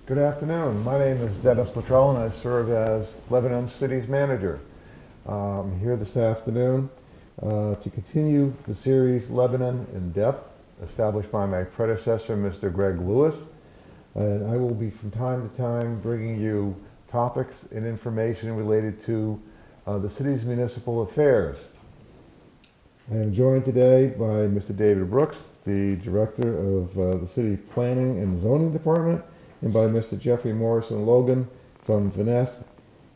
Good afternoon. My name is Dennis Luttrell and I serve as Lebanon City's Manager. I'm here this afternoon to continue the series Lebanon in Depth, established by my predecessor, Mr. Greg Lewis. And I will be from time to time bringing you topics and information related to the city's municipal affairs. I am joined today by Mr. David Brooks, the Director of the City Planning and Zoning Department, and by Mr. Geoffrey Morrison-Logan from Vanessa,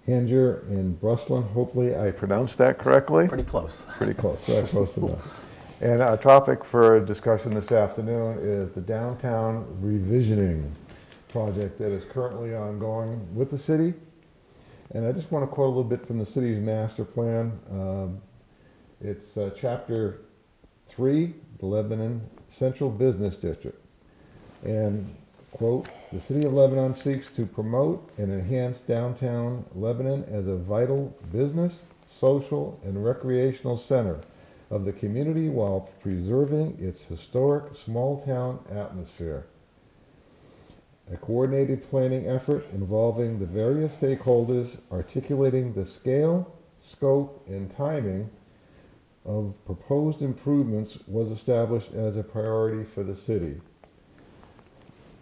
Hanger, and Bruslin. Hopefully I pronounced that correctly. Pretty close. Pretty close, very close enough. And our topic for discussion this afternoon is the downtown revisioning project that is currently ongoing with the city. And I just want to quote a little bit from the city's master plan. It's chapter 3, the Lebanon Central Business District. And quote, "The City of Lebanon seeks to promote and enhance downtown Lebanon as a vital business, social, and recreational center of the community while preserving its historic small-town atmosphere. A coordinated planning effort involving the various stakeholders articulating the scale, scope, and timing of proposed improvements was established as a priority for the city.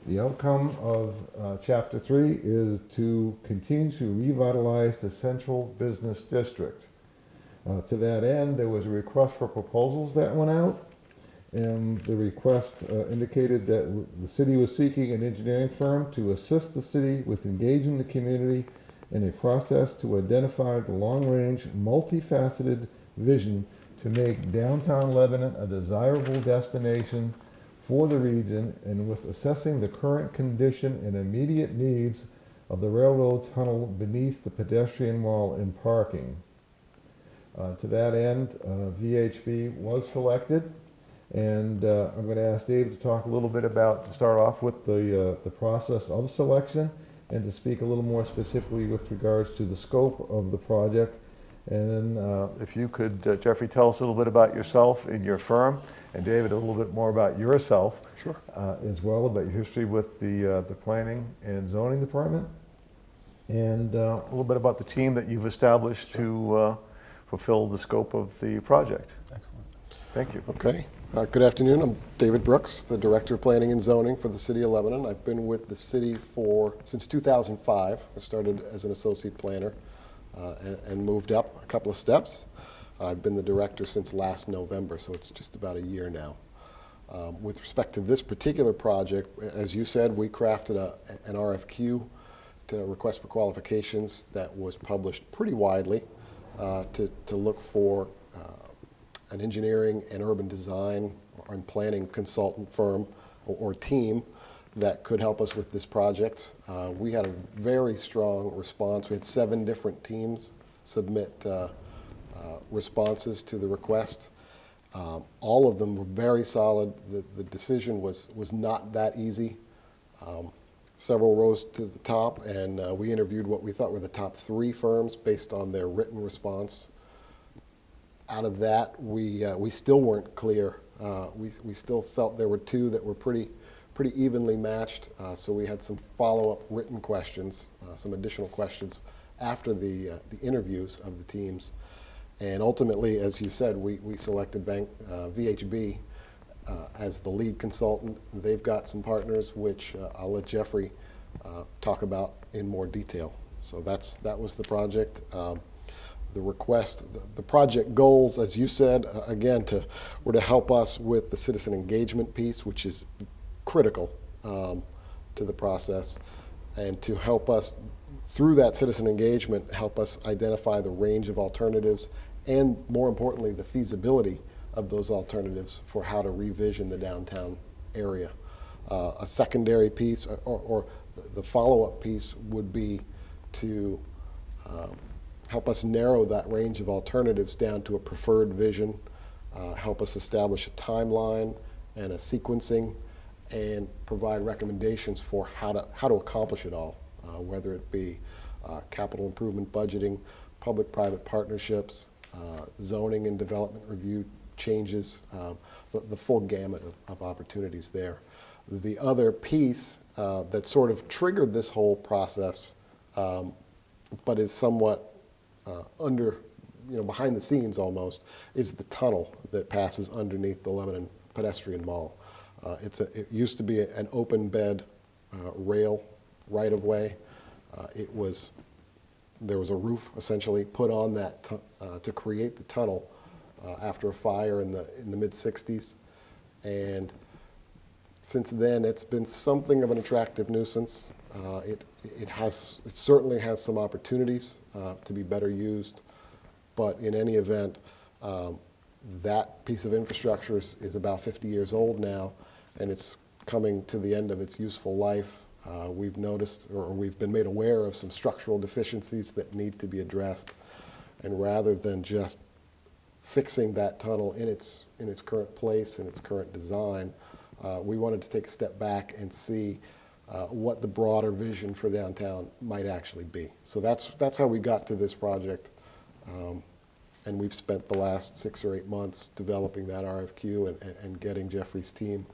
The outcome of Chapter 3 is to continue to revitalize the central business district. To that end, there was a request for proposals that went out, and the request indicated that the city was seeking an engineering firm to assist the city with engaging the community in a process to identify the long-range, multifaceted vision to make downtown Lebanon a desirable destination for the region, and with assessing the current condition and immediate needs of the railroad tunnel beneath the pedestrian wall and parking. To that end, VHB was selected, and I'm going to ask Dave to talk a little bit about, to start off with the process of selection, and to speak a little more specifically with regards to the scope of the project. And then if you could, Geoffrey, tell us a little bit about yourself and your firm, and David, a little bit more about yourself. Sure. As well, about your history with the Planning and Zoning Department, and a little bit about the team that you've established to fulfill the scope of the project. Excellent. Thank you. Okay. Good afternoon. I'm David Brooks, the Director of Planning and Zoning for the City of Lebanon. I've been with the city since 2005. I started as an associate planner and moved up a couple of steps. I've been the director since last November, so it's just about a year now. With respect to this particular project, as you said, we crafted an RFQ to request for qualifications that was published pretty widely to look for an engineering and urban design and planning consultant firm or team that could help us with this project. We had a very strong response. We had 7 different teams submit responses to the request. All of them were very solid. The decision was not that easy. Several rose to the top, and we interviewed what we thought were the top 3 firms based on their written response. Out of that, we still weren't clear. We still felt there were 2 that were pretty evenly matched, so we had some follow-up written questions, some additional questions after the interviews of the teams. And ultimately, as you said, we selected VHB as the lead consultant. They've got some partners, which I'll let Geoffrey talk about in more detail. So that was the project. The request, the project goals, as you said, again, were to help us with the citizen engagement piece, which is critical to the process, and to help us through that citizen engagement, help us identify the range of alternatives, and more importantly, the feasibility of those alternatives for how to revision the downtown area. A secondary piece, or the follow-up piece, would be to help us narrow that range of alternatives down to a preferred vision, help us establish a timeline and a sequencing, and provide recommendations for how to accomplish it all, whether it be capital improvement budgeting, public-private partnerships, zoning and development review changes, the full gamut of opportunities there. The other piece that sort of triggered this whole process, but is somewhat behind the scenes almost, is the tunnel that passes underneath the Lebanon pedestrian mall. It used to be an open bed rail right-of-way. There was a roof essentially put on that to create the tunnel after a fire in the mid-'60s. And since then, it's been something of an attractive nuisance. It certainly has some opportunities to be better used, but in any event, that piece of infrastructure is about 50 years old now, and it's coming to the end of its useful life. We've noticed, or we've been made aware of some structural deficiencies that need to be addressed, and rather than just fixing that tunnel in its current place, in its current design, we wanted to take a step back and see what the broader vision for downtown might actually be. So that's how we got to this project. And we've spent the last 6 or 8 months developing that RFQ and getting Geoffrey's team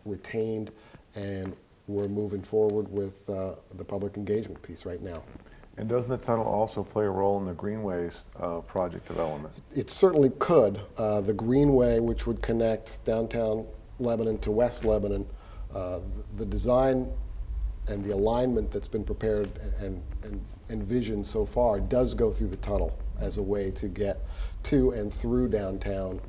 retained. And we're moving forward with the public engagement piece right now. And doesn't the tunnel also play a role in the greenways project development? It certainly could. The greenway, which would connect downtown Lebanon to West Lebanon, the design and the alignment that's been prepared and envisioned so far does go through the tunnel as a way to get to and through downtown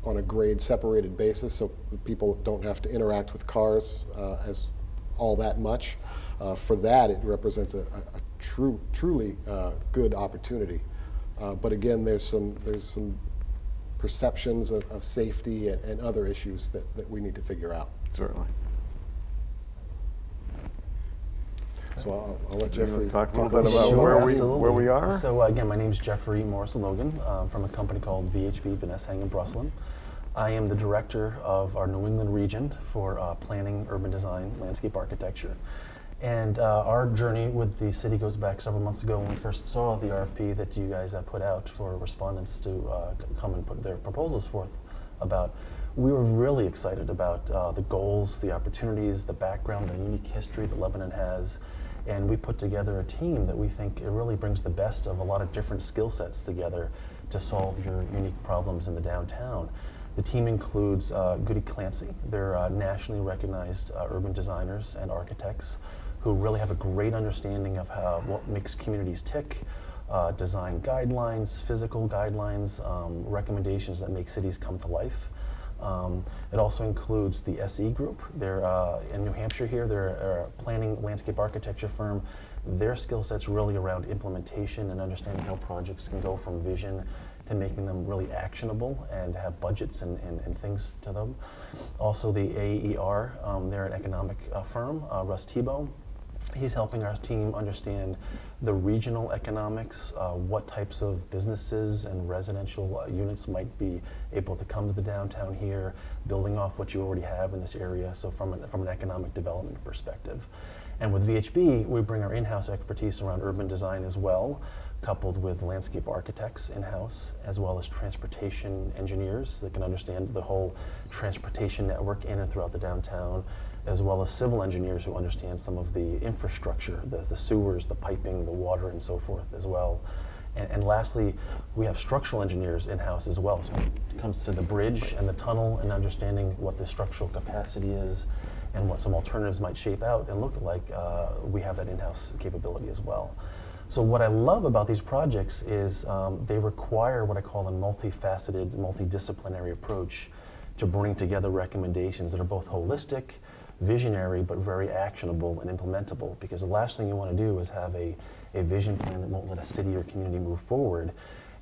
on a grade separated basis, so people don't have to interact with cars as all that much. For that, it represents a truly good opportunity. But again, there's some perceptions of safety and other issues that we need to figure out. Certainly. So I'll let Geoffrey talk a little bit about Sure, where we are. So again, my name is Geoffrey Morrison-Logan from a company called VHB, Vanessa Hang and Brusselin. I am the director of our New England region for planning, urban design, landscape architecture. And our journey with the city goes back several months ago when we first saw the RFP that you guys put out for respondents to come and put their proposals forth about. We were really excited about the goals, the opportunities, the background, the unique history that Lebanon has. And we put together a team that we think it really brings the best of a lot of different skill sets together to solve your unique problems in the downtown. The team includes Goody Clancy. They're nationally recognized urban designers and architects who really have a great understanding of what makes communities tick, design guidelines, physical guidelines, recommendations that make cities come to life. It also includes the SE Group. They're in New Hampshire here. They're a planning landscape architecture firm. Their skill set's really around implementation and understanding how projects can go from vision to making them really actionable and have budgets and things to them. Also the AER, they're an economic firm, Russ Tebow. He's helping our team understand the regional economics, what types of businesses and residential units might be able to come to the downtown here, building off what you already have in this area, so from an economic development perspective. And with VHB, we bring our in-house expertise around urban design as well, coupled with landscape architects in-house, as well as transportation engineers that can understand the whole transportation network in and throughout the downtown, as well as civil engineers who understand some of the infrastructure, the sewers, the piping, the water, and so forth as well. And lastly, we have structural engineers in-house as well. So when it comes to the bridge and the tunnel and understanding what the structural capacity is and what some alternatives might shape out and look like, we have that in-house capability as well. So what I love about these projects is they require what I call a multifaceted, multidisciplinary approach to bring together recommendations that are both holistic, visionary, but very actionable and implementable, because the last thing you want to do is have a vision plan that won't let a city or community move forward.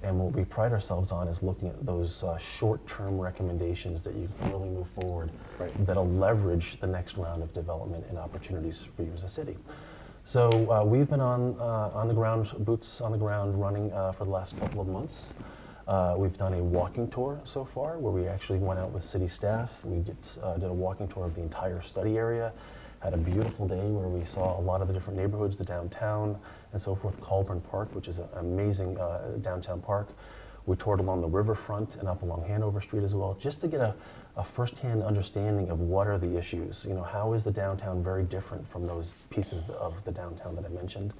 And what we pride ourselves on is looking at those short-term recommendations that you can really move forward, right, that'll leverage the next round of development and opportunities for you as a city. So we've been on the ground, boots on the ground, running for the last couple of months. We've done a walking tour so far, where we actually went out with city staff. We did a walking tour of the entire study area, had a beautiful day where we saw a lot of the different neighborhoods, the downtown and so forth, Colburn Park, which is an amazing downtown park. We toured along the riverfront and up along Hanover Street as well, just to get a firsthand understanding of what are the issues. You know, how is the downtown very different from those pieces of the downtown that I mentioned?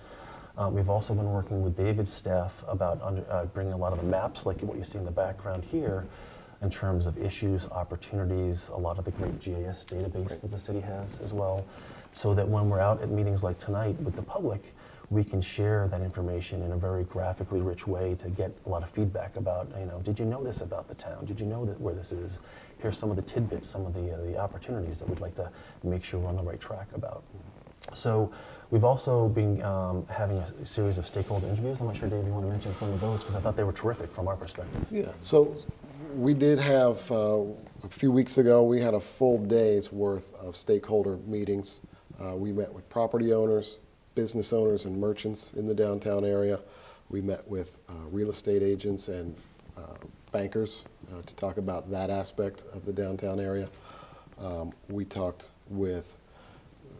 We've also been working with David's staff about bringing a lot of the maps, like what you see in the background here, in terms of issues, opportunities, a lot of the great GIS database that the city has as well, so that when we're out at meetings like tonight with the public, we can share that information in a very graphically rich way to get a lot of feedback about, you know, did you know this about the town? Did you know that where this is? Here's some of the tidbits, some of the opportunities that we'd like to make sure we're on the right track about. So we've also been having a series of stakeholder interviews. I'm not sure, Dave, you want to mention some of those, because I thought they were terrific from our perspective. Yeah, so we did have, a few weeks ago, we had a full day's worth of stakeholder meetings. We met with property owners, business owners and merchants in the downtown area. We met with real estate agents and bankers to talk about that aspect of the downtown area. We talked with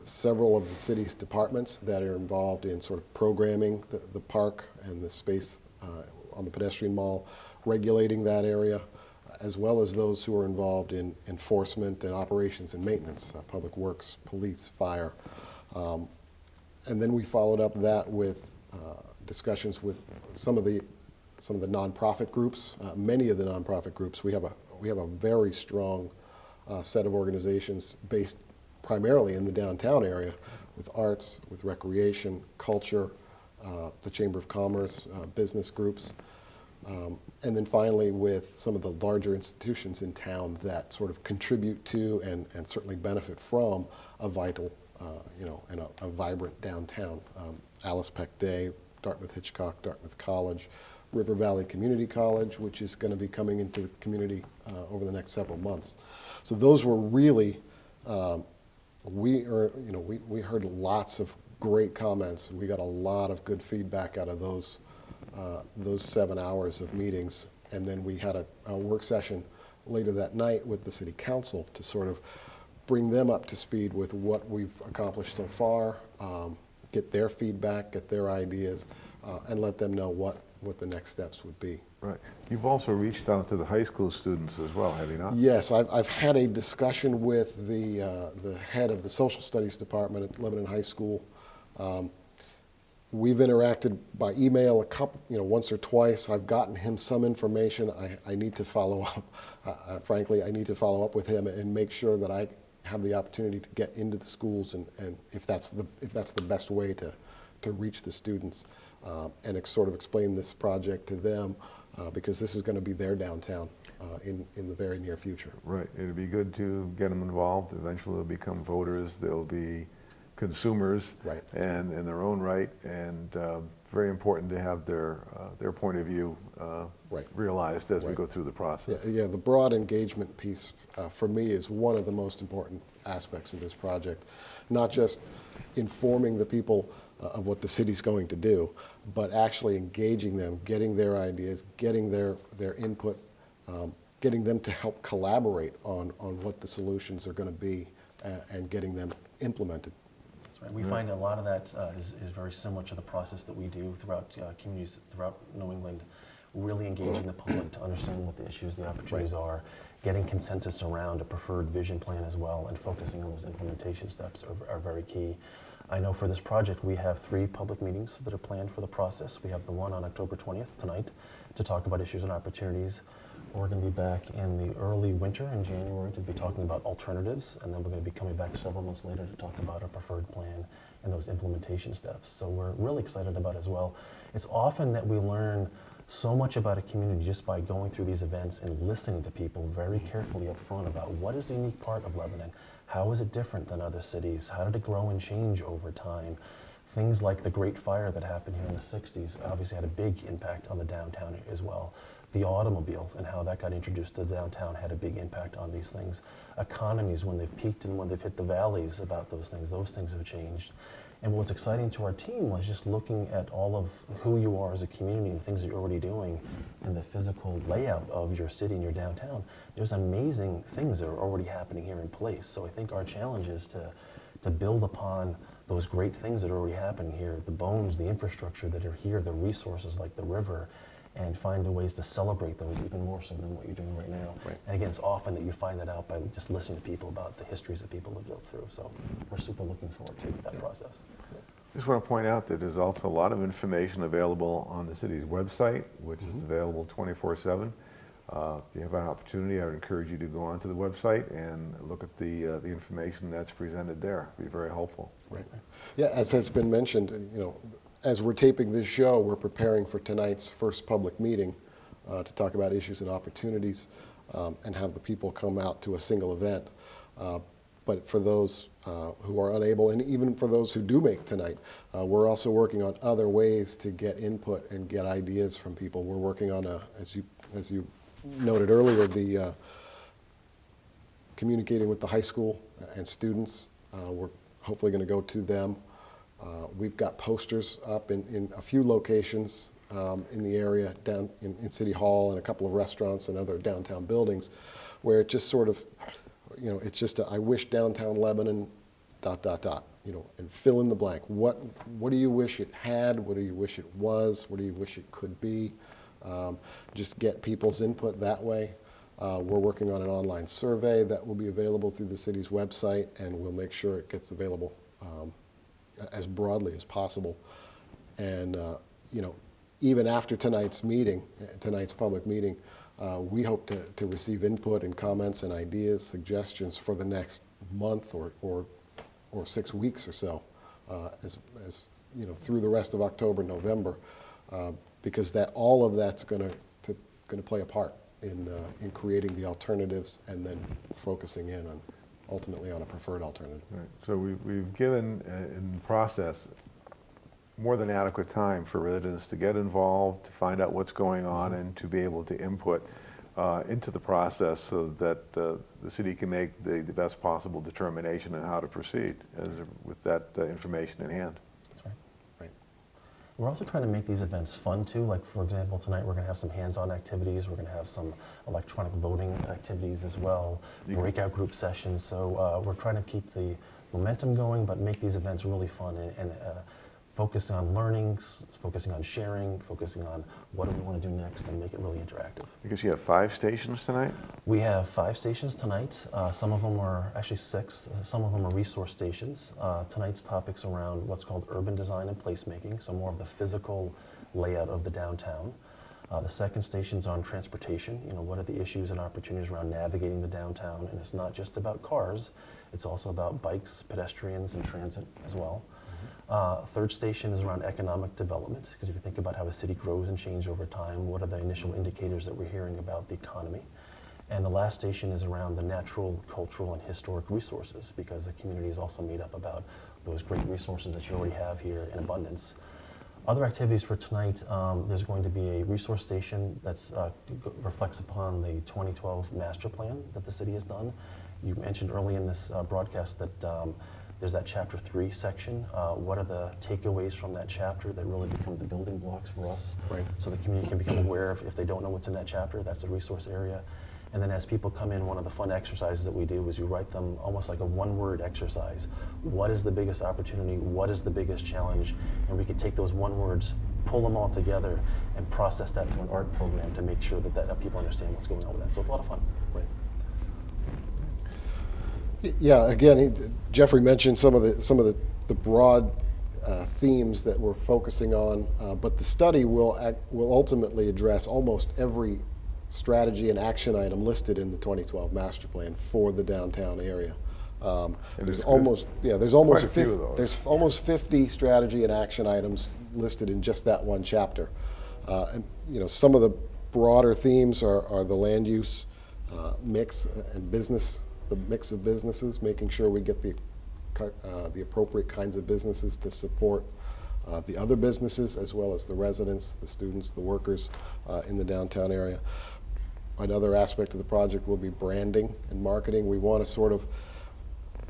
several of the city's departments that are involved in sort of programming the park and the space on the pedestrian mall, regulating that area, as well as those who are involved in enforcement and operations and maintenance, public works, police, fire. And then we followed up that with discussions with some of the nonprofit groups, many of the nonprofit groups. We have a very strong set of organizations based primarily in the downtown area, with arts, with recreation, culture, the Chamber of Commerce, business groups, and then finally with some of the larger institutions in town that sort of contribute to and certainly benefit from a vital, and a vibrant downtown. Alice Peck Day, Dartmouth Hitchcock, Dartmouth College, River Valley Community College, which is going to be coming into the community over the next several months. So those were really, we heard lots of great comments. We got a lot of good feedback out of those 7 hours of meetings. And then we had a work session later that night with the city council to sort of bring them up to speed with what we've accomplished so far, get their feedback, get their ideas, and let them know what the next steps would be. Right. You've also reached out to the high school students as well, have you not? Yes, I've had a discussion with the head of the social studies department at Lebanon High School. We've interacted by email once or twice. I've gotten him some information. I need to follow up. Frankly, I need to follow up with him and make sure that I have the opportunity to get into the schools and if that's the best way to reach the students and sort of explain this project to them because this is going to be their downtown in the very near future. Right. It'd be good to get them involved. Eventually they'll become voters. They'll be consumers, right, and in their own right, and very important to have their point of view right, realized as right, we go through the process. Yeah, the broad engagement piece for me is one of the most important aspects of this project. Not just informing the people of what the city's going to do, but actually engaging them, getting their ideas, getting their input, getting them to help collaborate on what the solutions are going to be and getting them implemented. Right. We find a lot of that is very similar to the process that we do throughout communities throughout New England, really engaging the public to understand what the issues, the opportunities are, getting consensus around a preferred vision plan as well, and focusing on those implementation steps are very key. I know for this project we have 3 public meetings that are planned for the process. We have the one on October 20th, tonight, to talk about issues and opportunities. We're going to be back in the early winter in January to be talking about alternatives, and then we're going to be coming back several months later to talk about our preferred plan and those implementation steps. So we're really excited about it as well. It's often that we learn so much about a community just by going through these events and listening to people very carefully up front about what is the unique part of Lebanon, how is it different than other cities, how did it grow and change over time. Things like the Great Fire that happened here in the 60s obviously had a big impact on the downtown as well. The automobile and how that got introduced to downtown had a big impact on these things. Economies, when they've peaked and when they've hit the valleys about those things have changed. And what was exciting to our team was just looking at all of who you are as a community and the things that you're already doing and the physical layout of your city and your downtown. There's amazing things that are already happening here in place. So I think our challenge is to build upon those great things that are already happening here, the bones, the infrastructure that are here, the resources like the river, and find ways to celebrate those even more so than what you're doing right now. Right. And again, it's often that you find that out by just listening to people about the histories that people have built through. So we're super looking forward to that process. Just want to point out that there's also a lot of information available on the city's website, which is available 24/7. If you have an opportunity, I would encourage you to go onto the website and look at the information that's presented there. It'd be very helpful. Right. Yeah, as has been mentioned, as we're taping this show, we're preparing for tonight's first public meeting to talk about issues and opportunities and have the people come out to a single event. But for those who are unable, and even for those who do make tonight, we're also working on other ways to get input and get ideas from people. We're working on, as you noted earlier, the communicating with the high school and students. We're hopefully going to go to them. We've got posters up in a few locations in the area, down in City Hall and a couple of restaurants and other downtown buildings, where it just sort of, it's just I wish downtown Lebanon, ... and fill in the blank. What do you wish it had? What do you wish it was? What do you wish it could be? Just get people's input that way. We're working on an online survey that will be available through the city's website, and we'll make sure it gets available as broadly as possible. And even after tonight's public meeting, we hope to receive input and comments and ideas, suggestions for the next month or 6 weeks or so, as through the rest of October, November, because all of that's going to play a part in creating the alternatives and then focusing in on ultimately on a preferred alternative. Right. So we've given in the process more than adequate time for residents to get involved, to find out what's going on, and to be able to input into the process so that the city can make the best possible determination on how to proceed with that information in hand. That's right. Right. We're also trying to make these events fun too. Like, for example, tonight we're going to have some hands-on activities. We're going to have some electronic voting activities as well, breakout group sessions. So we're trying to keep the momentum going, but make these events really fun and focus on learning, focusing on sharing, focusing on what do we want to do next, and make it really interactive. Because you have 5 stations tonight? We have 5 stations tonight. Some of them are actually 6. Some of them are resource stations. Tonight's topic's around what's called urban design and placemaking, so more of the physical layout of the downtown. The second station's on transportation. What are the issues and opportunities around navigating the downtown? And it's not just about cars. It's also about bikes, pedestrians, and transit as well. Third station is around economic development, because if you think about how a city grows and changes over time, what are the initial indicators that we're hearing about the economy? And the last station is around the natural, cultural, and historic resources, because the community is also made up about those great resources that you already have here in abundance. Other activities for tonight, there's going to be a resource station that reflects upon the 2012 master plan that the city has done. You mentioned early in this broadcast that there's that Chapter 3 section. What are the takeaways from that chapter that really become the building blocks for us? Right. So the community can become aware of, if they don't know what's in that chapter, that's a resource area. And then as people come in, one of the fun exercises that we do is we write them almost like a one-word exercise. What is the biggest opportunity? What is the biggest challenge? And we can take those one words, pull them all together, and process that through an art program to make sure that people understand what's going on with that. So it's a lot of fun. Right. Yeah, again, Geoffrey mentioned some of the broad themes that we're focusing on, but the study will ultimately address almost every strategy and action item listed in the 2012 master plan for the downtown area. There's almost 50 strategy and action items listed in just that one chapter. And some of the broader themes are the land use mix and business. The mix of businesses, making sure we get the appropriate kinds of businesses to support the other businesses, as well as the residents, the students, the workers in the downtown area. Another aspect of the project will be branding and marketing. We want to sort of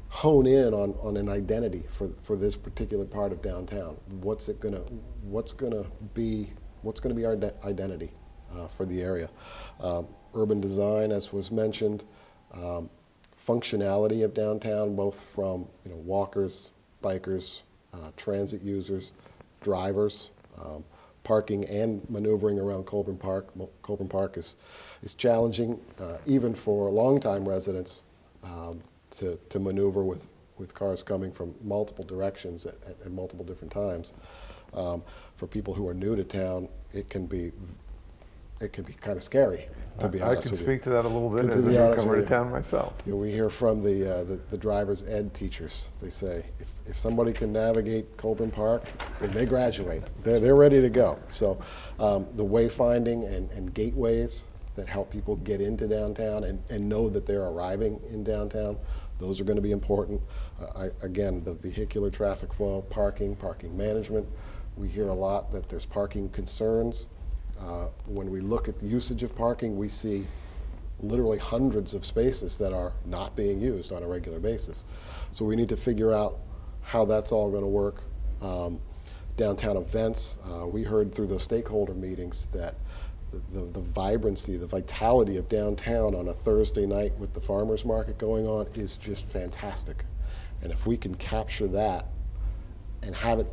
hone in on an identity for this particular part of downtown. What's gonna be our identity for the area? Urban design, as was mentioned. Functionality of downtown, both from walkers, bikers, transit users, drivers, parking and maneuvering around Colburn Park. Colburn Park is challenging, even for longtime residents, to maneuver with cars coming from multiple directions at multiple different times. For people who are new to town, it can be kind of scary, to be honest with you. I can speak to that a little bit as To a be honest newcomer with to you. town myself. You know, we hear from the driver's ed teachers. They say if somebody can navigate Colburn Park, then they graduate. They're ready to go. So the wayfinding and gateways that help people get into downtown and know that they're arriving in downtown, those are going to be important. Again, the vehicular traffic flow, parking management. We hear a lot that there's parking concerns. When we look at the usage of parking, we see literally hundreds of spaces that are not being used on a regular basis. So we need to figure out how that's all going to work. Downtown events, we heard through those stakeholder meetings that the vibrancy, the vitality of downtown on a Thursday night with the farmers market going on is just fantastic. And if we can capture that and have it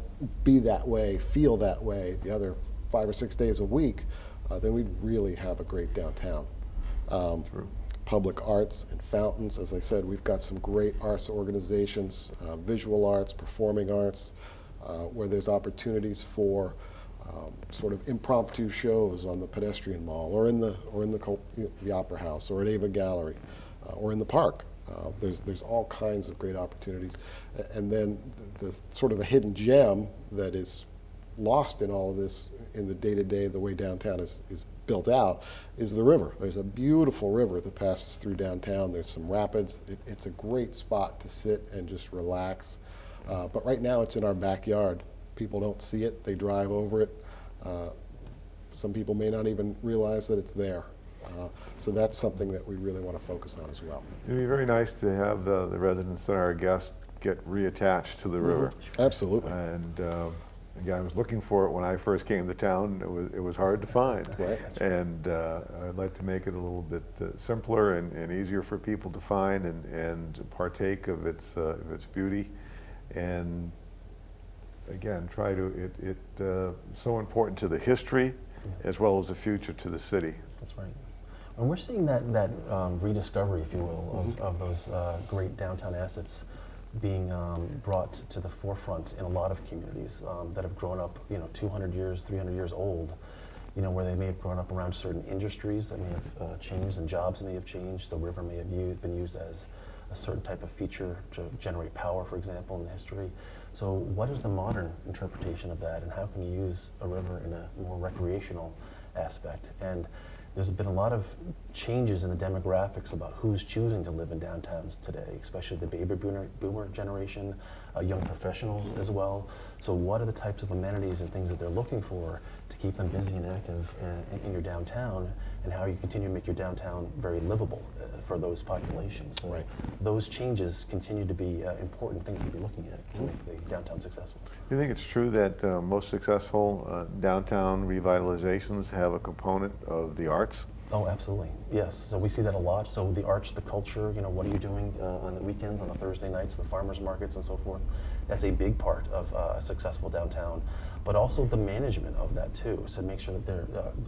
be that way, feel that way the other 5 or 6 days a week, then we'd really have a great downtown. Public arts and fountains, as I said, we've got some great arts organizations, visual arts, performing arts, where there's opportunities for sort of impromptu shows on the pedestrian mall, or in the Opera House, or at Ava Gallery, or in the park. There's all kinds of great opportunities, and then the sort of the hidden gem that is lost in all of this in the day-to-day, the way downtown is built out, is the river. There's a beautiful river that passes through downtown. There's some rapids. It's a great spot to sit and just relax. But right now it's in our backyard. People don't see it. They drive over it. Some people may not even realize that it's there. So that's something that we really want to focus on as well. It'd be very nice to have the residents and our guests get reattached to the river. Absolutely. And again, I was looking for it when I first came to town. It was hard to find. Right. And I'd like to make it a little bit simpler and easier for people to find and partake of its beauty. And again, try to, it's so important to the history as well as the future to the city. That's right. And we're seeing that rediscovery, if you will, of those great downtown assets being brought to the forefront in a lot of communities that have grown up, 200 years, 300 years old, where they may have grown up around certain industries that may have changed and jobs may have changed. The river may have been used as a certain type of feature to generate power, for example, in the history. So what is the modern interpretation of that, and how can you use a river in a more recreational aspect? And there's been a lot of changes in the demographics about who's choosing to live in downtowns today, especially the baby boomer generation, young professionals as well. So what are the types of amenities and things that they're looking for to keep them busy and active in your downtown, and how you continue to make your downtown very livable for those populations? So Right. those changes continue to be important things to be looking at to make the downtown successful. Do you think it's true that most successful downtown revitalizations have a component of the arts? Oh, absolutely. Yes. So we see that a lot. So the arts, the culture, what are you doing on the weekends, on the Thursday nights, the farmers markets and so forth. That's a big part of a successful downtown. But also the management of that too. So make sure that their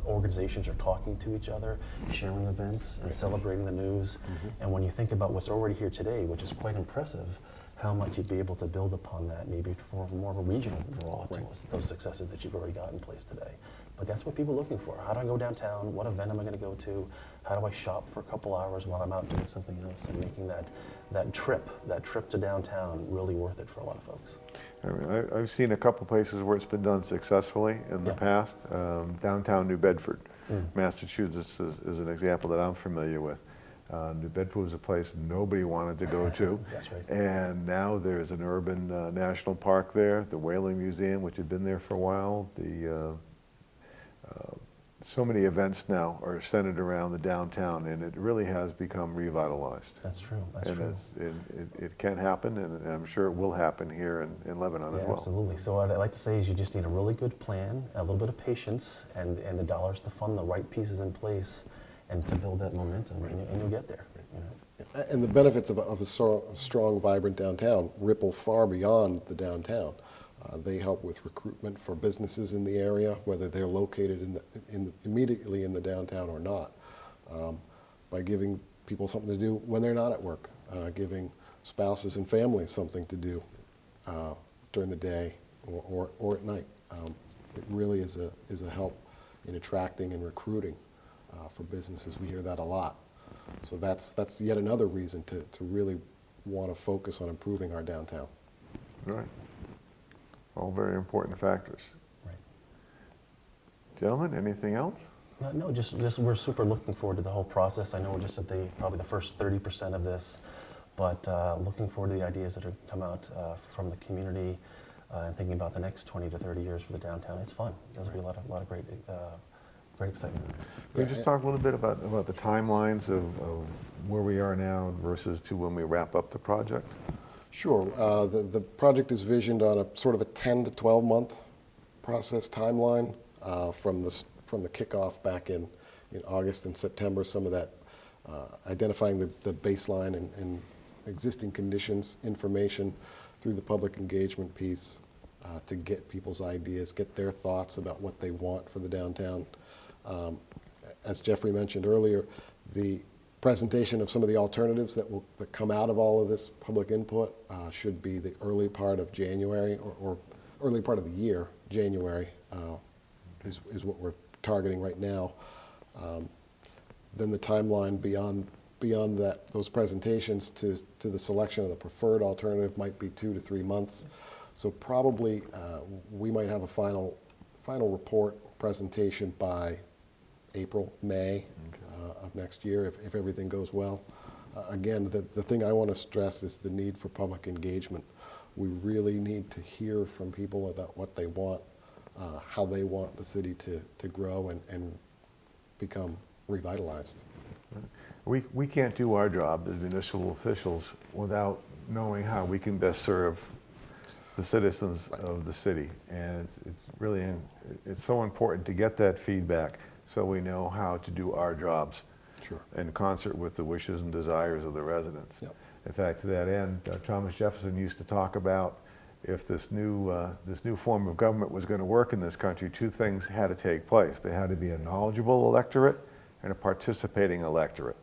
organizations are talking to each other, sharing events and celebrating the news. And when you think about what's already here today, which is quite impressive, how much you'd be able to build upon that, maybe for more of a regional draw to those successes that you've already got in place today. But that's what people are looking for. How do I go downtown? What event am I going to go to? How do I shop for a couple hours while I'm out doing something else, and making that trip to downtown really worth it for a lot of folks. I mean, I've seen a couple places where it's been done successfully in the past. Downtown New Bedford, Massachusetts is an example that I'm familiar with. New Bedford was a place nobody wanted to go to. That's right. And now there's an urban national park there, the Whaling Museum, which had been there for a while. So many events now are centered around the downtown, and it really has become revitalized. That's true. That's and true. It can happen, and I'm sure it will happen here in Lebanon as well. Absolutely. So what I'd like to say is you just need a really good plan, a little bit of patience, and the dollars to fund the right pieces in place, and to build that momentum, and you'll get there. And the benefits of a strong, vibrant downtown ripple far beyond the downtown. They help with recruitment for businesses in the area, whether they're located immediately in the downtown or not, by giving people something to do when they're not at work, giving spouses and families something to do during the day or at night. It really is a help in attracting and recruiting for businesses. We hear that a lot. So that's yet another reason to really want to focus on improving our downtown. Right. All very important factors. Right. Gentlemen, anything else? No, just we're super looking forward to the whole process. I know we're just at probably the first 30% of this, but looking forward to the ideas that have come out from the community and thinking about the next 20 to 30 years for the downtown. It's fun. There's going to be a lot of great excitement. Can you just talk a little bit about the timelines of where we are now versus to when we wrap up the project? Sure. The project is visioned on a sort of a 10 to 12 month process timeline from the kickoff back in August and September. Some of that identifying the baseline and existing conditions information through the public engagement piece to get people's ideas, get their thoughts about what they want for the downtown. As Geoffrey mentioned earlier, the presentation of some of the alternatives that come out of all of this public input should be the early part of January or early part of the year. January is what we're targeting right now. Then the timeline beyond those presentations to the selection of the preferred alternative might be 2 to 3 months. So probably we might have a final report presentation by April, May of next year if everything goes well. Again, the thing I want to stress is the need for public engagement. We really need to hear from people about what they want, how they want the city to grow and become revitalized. We can't do our job as municipal officials without knowing how we can best serve the citizens of the city. And it's really, it's so important to get that feedback so we know how to do our jobs in concert with the wishes and desires of the residents. Yep. In fact, to that end, Thomas Jefferson used to talk about if this new form of government was going to work in this country, 2 things had to take place. There had to be a knowledgeable electorate and a participating electorate.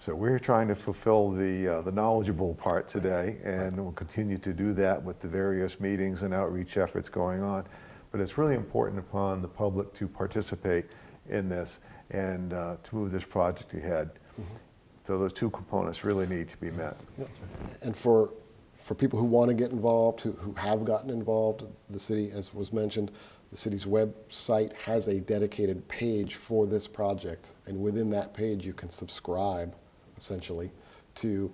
So we're trying to fulfill the knowledgeable part today, and we'll continue to do that with the various meetings and outreach efforts going on. But it's really important upon the public to participate in this and to move this project ahead. Mm-hmm. So those 2 components really need to be met. Yep. And for people who want to get involved, who have gotten involved, the city, as was mentioned, the city's website has a dedicated page for this project. And within that page, you can subscribe, essentially, to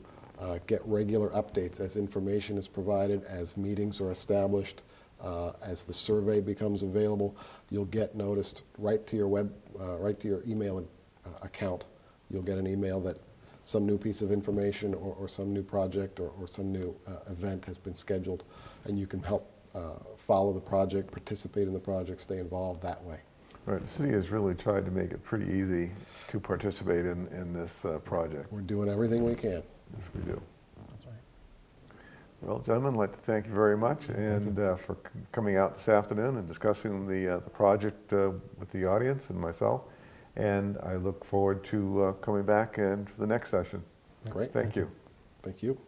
get regular updates as information is provided, as meetings are established, as the survey becomes available. You'll get noticed right to your email account. You'll get an email that some new piece of information or some new project or some new event has been scheduled, and you can help follow the project, participate in the project, stay involved that way. Right, the city has really tried to make it pretty easy to participate in this project. We're doing everything we can. Yes, we do. That's right. Well, gentlemen, I'd like to thank you very much and for coming out this afternoon and discussing the project with the audience and myself. And I look forward to coming back and for the next session. Great. Thank you. Thank you.